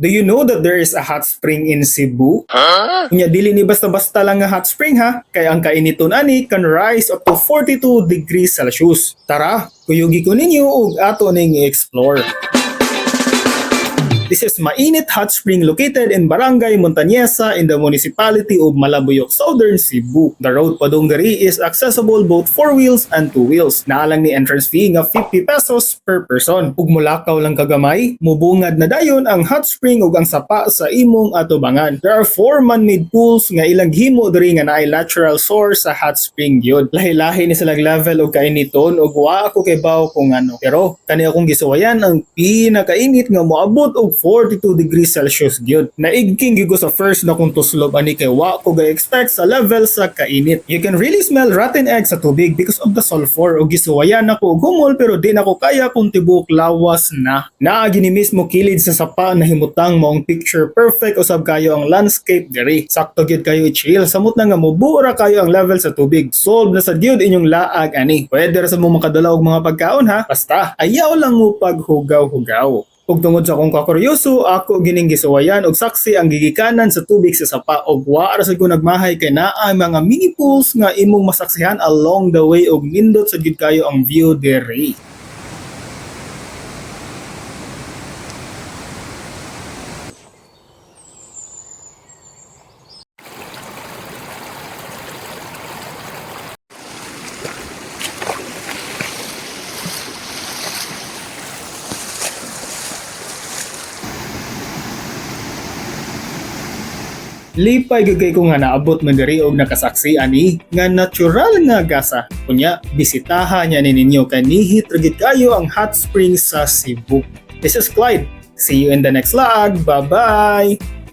Do you know that there is a hot spring in Cebu? Unya dili ni basta-basta lang nga hot spring ha, kaya ang kainiton ani can rise up to 42 degrees Celsius. Tara, kuyugi ko ninyo ug ato ning i-explore. This is Mainit Hot Spring located in Barangay Montañesa in the municipality of Malabuyok, Southern Cebu. The road padung diri is accessible both 4 wheels and 2 wheels. Naalang ni entrance fee nga 50 pesos per person. Ug mulakaw lang kagamay, mubungad na dayon ang hot spring ug ang sapa sa imong atubangan. There are 4 man-made pools nga ilang himo diri nga naay natural source sa hot spring gyud. Lahi-lahi ni silang level og kainiton ug wa ako kay baw kung ano. Pero kani akong gisuwayan ang pinakainit nga moabot og 42 degrees Celsius gyud. Naigking gyud ko sa first na kung tuslob ani kay wa ko ga-expect sa level sa kainit. You can really smell rotten eggs sa tubig because of the sulfur ug gisuwayan ako og humol pero di na ko kaya kung tibok lawas na. Naa gini mismo kilid sa sapa na himutang maong picture perfect usab kayo ang landscape diri. Sakto gyud kayo i-chill samot na nga mobura kayo ang level sa tubig. Solve na sa gyud inyong laag ani. Pwede ra sa mo makadala og mga pagkaon ha. Basta ayaw lang mo paghugaw-hugaw. Ug tungod sa akong kakuryoso, ako gining gisuwayan og saksi ang gigikanan sa tubig sa sapa og wa ra sad ko nagmahay kay naa mga mini pools nga imong masaksihan along the way og nindot sad gid kayo ang view diri. Lipay gyud kay ko nga naabot man diri og nakasaksi ani nga natural nga gasa. Kunya bisitahan niya ninyo kanihit ra gid kayo ang hot springs sa Cebu. This is Clyde. See you in the next vlog. Bye-bye.